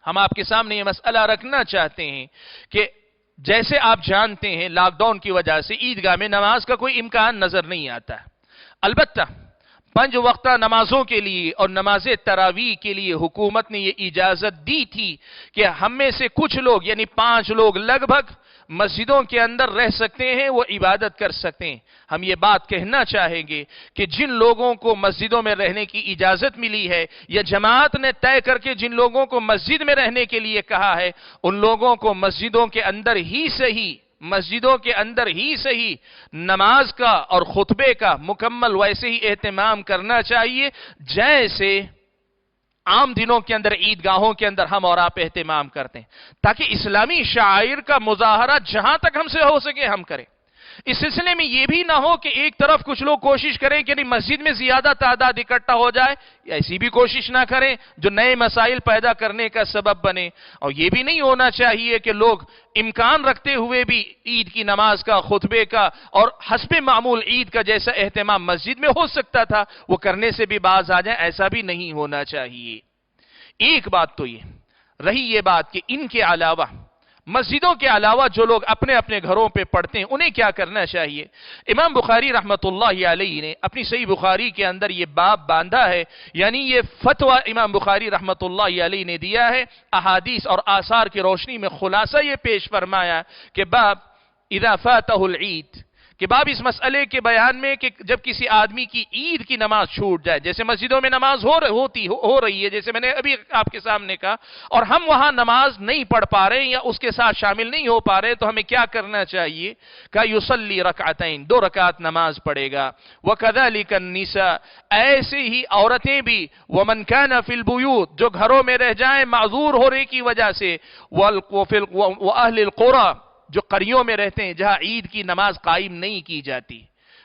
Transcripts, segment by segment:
ہم آپ کے سامنے یہ مسئلہ رکھنا چاہتے ہیں کہ جیسے آپ جانتے ہیں لاک ڈاؤن کی وجہ سے عیدگاہ میں نماز کا کوئی امکان نظر نہیں آتا. البتہ 5 وقتہ نمازوں کے لیے اور نماز تراویح کے لیے حکومت نے یہ اجازت دی تھی کہ ہم میں سے کچھ لوگ یعنی 5 لوگ لگ بھگ مسجدوں کے اندر رہ سکتے ہیں، وہ عبادت کر سکتے ہیں. ہم یہ بات کہنا چاہیں گے کہ جن لوگوں کو مسجدوں میں رہنے کی اجازت ملی ہے یا جماعت نے طے کر کے جن لوگوں کو مسجد میں رہنے کے لیے کہا ہے، ان لوگوں کو مسجدوں کے اندر ہی صحیح نماز کا اور خطبے کا مکمل ویسے ہی اہتمام کرنا چاہیے جیسے عام دنوں کے اندر عیدگاہوں کے اندر ہم اور آپ اہتمام کرتے ہیں، تاکہ اسلامی شعائر کا مظاہرہ جہاں تک ہم سے ہو سکے ہم کریں. اس سلسلے میں یہ بھی نہ ہو کہ ایک طرف کچھ لوگ کوشش کریں کہ مسجد میں زیادہ تعداد اکٹھا ہو جائے، ایسی بھی کوشش نہ کریں جو نئے مسائل پیدا کرنے کا سبب بنے. اور یہ بھی نہیں ہونا چاہیے کہ لوگ امکان رکھتے ہوئے بھی عید کی نماز کا، خطبے کا اور حسب معمول عید کا جیسا اہتمام مسجد میں ہو سکتا تھا وہ کرنے سے بھی باز آ جائیں، ایسا بھی نہیں ہونا چاہیے. ایک بات تو یہ رہی یہ بات کہ ان کے علاوہ مسجدوں کے علاوہ جو لوگ اپنے اپنے گھروں پہ پڑھتے ہیں انہیں کیا کرنا چاہیے. امام بخاری رحمت اللہ علیہ نے اپنی صحیح بخاری کے اندر یہ باب باندھا ہے، یعنی یہ فتویٰ امام بخاری رحمت اللہ علیہ نے دیا ہے، احادیث اور آثار کی روشنی میں خلاصہ یہ پیش فرمایا کہ باب اذا فاتہ العید، کہ باب اس مسئلے کے بیان میں کہ جب کسی آدمی کی عید کی نماز چھوٹ جائے، جیسے مسجدوں میں نماز ہو رہی ہے جیسے میں نے ابھی آپ کے سامنے کہا، اور ہم وہاں نماز نہیں پڑھ پا رہے یا اس کے ساتھ شامل نہیں ہو پا رہے، تو ہمیں کیا کرنا چاہیے؟ کہ یصلی رکعتین، 2 رکعت نماز پڑھے گا. وکذلک النساء، ایسے ہی عورتیں بھی، ومن کان فی البیوت، جو گھروں میں رہ جائیں معذور ہونے کی وجہ سے، واہل القری، جو قریوں میں رہتے ہیں جہاں عید کی نماز قائم نہیں کی جاتی.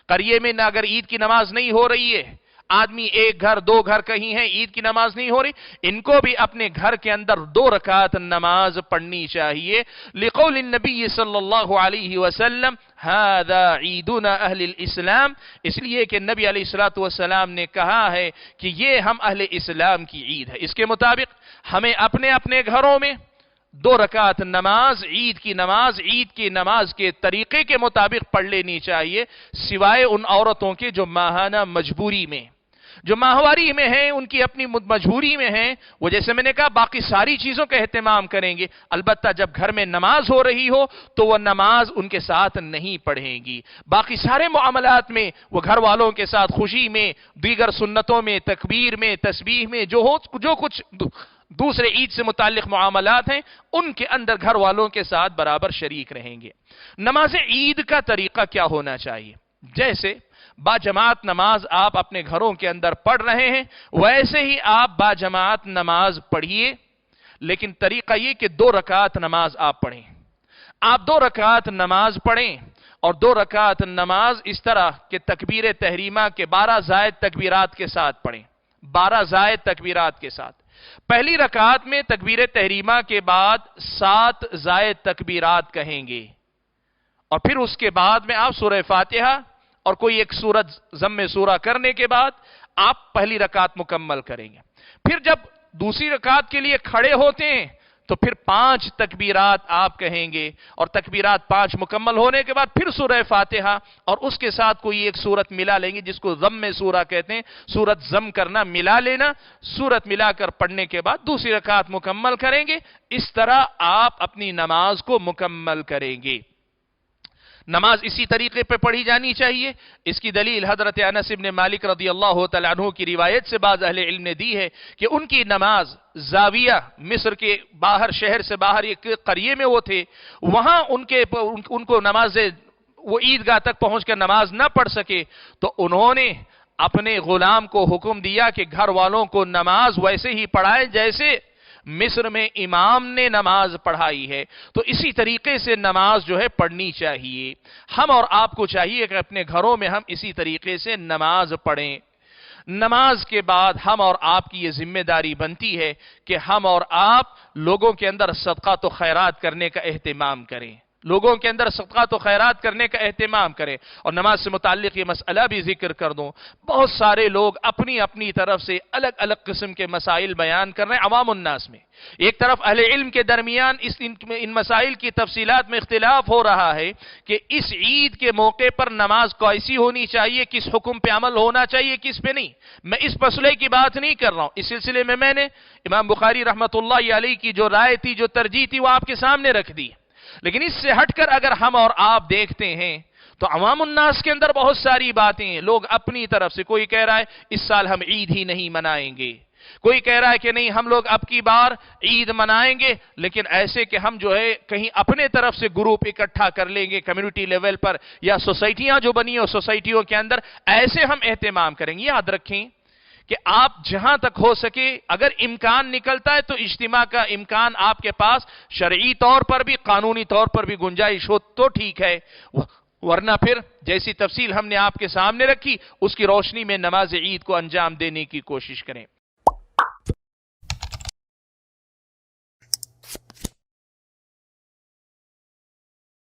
قریے میں اگر عید کی نماز نہیں ہو رہی ہے، آدمی 1 گھر 2 گھر کہیں ہیں عید کی نماز نہیں ہو رہی، ان کو بھی اپنے گھر کے اندر 2 رکعت نماز پڑھنی چاہیے. لقول النبی صلی اللہ علیہ وسلم هذا عیدنا اہل الاسلام، اس لیے کہ نبی علیہ الصلوۃ والسلام نے کہا ہے کہ یہ ہم اہل اسلام کی عید ہے. اس کے مطابق ہمیں اپنے اپنے گھروں میں 2 رکعت نماز، عید کی نماز کے طریقے کے مطابق پڑھ لینی چاہیے، سوائے ان عورتوں کے جو ماہانہ مجبوری میں، جو ماہواری میں ہیں، ان کی اپنی مجبوری میں ہیں، وہ جیسے میں نے کہا باقی ساری چیزوں کا اہتمام کریں گے، البتہ جب گھر میں نماز ہو رہی ہو تو وہ نماز ان کے ساتھ نہیں پڑھیں گی. باقی سارے معاملات میں وہ گھر والوں کے ساتھ خوشی میں، دیگر سنتوں میں، تکبیر میں، تسبیح میں، جو کچھ دوسرے عید سے متعلق معاملات ہیں ان کے اندر گھر والوں کے ساتھ برابر شریک رہیں گے. نماز عید کا طریقہ کیا ہونا چاہیے؟ جیسے با جماعت نماز آپ اپنے گھروں کے اندر پڑھ رہے ہیں ویسے ہی آپ با جماعت نماز پڑھیے، لیکن طریقہ یہ کہ 2 رکعت نماز آپ پڑھیں. آپ 2 رکعت نماز پڑھیں اور 2 رکعت نماز اس طرح کہ تکبیر تحریمہ کے 12 زائد تکبیرات کے ساتھ پڑھیں، 12 زائد تکبیرات کے ساتھ. پہلی رکعت میں تکبیر تحریمہ کے بعد 7 زائد تکبیرات کہیں گے، اور پھر اس کے بعد میں آپ سورہ فاتحہ اور کوئی ایک سورت ضم سورہ کرنے کے بعد آپ پہلی رکعت مکمل کریں گے. پھر جب دوسری رکعت کے لیے کھڑے ہوتے ہیں تو پھر 5 تکبیرات آپ کہیں گے، اور تکبیرات 5 مکمل ہونے کے بعد پھر سورہ فاتحہ اور اس کے ساتھ کوئی ایک سورت ملا لیں گے جس کو ضم سورہ کہتے ہیں، سورت ضم کرنا، ملا لینا. سورت ملا کر پڑھنے کے بعد دوسری رکعت مکمل کریں گے. اس طرح آپ اپنی نماز کو مکمل کریں گے. نماز اسی طریقے پہ پڑھی جانی چاہیے. اس کی دلیل حضرت انس بن مالک رضی اللہ تعالیٰ عنہ کی روایت سے بعض اہل علم نے دی ہے کہ ان کی نماز زاویہ مصر کے باہر، شہر سے باہر ایک قریے میں وہ تھے، وہاں ان کو نماز، وہ عیدگاہ تک پہنچ کر نماز نہ پڑھ سکے تو انہوں نے اپنے غلام کو حکم دیا کہ گھر والوں کو نماز ویسے ہی پڑھائے جیسے مصر میں امام نے نماز پڑھائی ہے. تو اسی طریقے سے نماز جو ہے پڑھنی چاہیے. ہم اور آپ کو چاہیے کہ اپنے گھروں میں ہم اسی طریقے سے نماز پڑھیں. نماز کے بعد ہم اور آپ کی یہ ذمہ داری بنتی ہے کہ ہم اور آپ لوگوں کے اندر صدقات و خیرات کرنے کا اہتمام کریں، لوگوں کے اندر صدقات و خیرات کرنے کا اہتمام کریں. اور نماز سے متعلق یہ مسئلہ بھی ذکر کر دوں، بہت سارے لوگ اپنی اپنی طرف سے الگ الگ قسم کے مسائل بیان کر رہے ہیں عوام الناس میں. ایک طرف اہل علم کے درمیان ان مسائل کی تفصیلات میں اختلاف ہو رہا ہے کہ اس عید کے موقع پر نماز کیسی ہونی چاہیے، کس حکم پہ عمل ہونا چاہیے، کس پہ نہیں. میں اس مسئلے کی بات نہیں کر رہا ہوں. اس سلسلے میں نے امام بخاری رحمۃ اللہ علیہ کی جو رائے تھی، جو ترجیح تھی، وہ آپ کے سامنے رکھ دی. لیکن اس سے ہٹ کر اگر ہم اور آپ دیکھتے ہیں تو عوام الناس کے اندر بہت ساری باتیں ہیں. لوگ اپنی طرف سے، کوئی کہہ رہا ہے اس سال ہم عید ہی نہیں منائیں گے، کوئی کہہ رہا ہے کہ نہیں ہم لوگ اب کی بار عید منائیں گے، لیکن ایسے کہ ہم جو ہے کہیں اپنے طرف سے گروپ اکٹھا کر لیں گے کمیونٹی لیول پر، یا سوسائٹیاں جو بنی ہو سوسائٹیوں کے اندر ایسے ہم اہتمام کریں گے. یاد رکھیں کہ آپ جہاں تک ہو سکے اگر امکان نکلتا ہے تو اجتماع کا امکان آپ کے پاس شرعی طور پر بھی قانونی طور پر بھی گنجائش ہو تو ٹھیک ہے، ورنہ پھر جیسی تفصیل ہم نے آپ کے سامنے رکھی اس کی روشنی میں نماز عید کو انجام دینے کی کوشش کریں.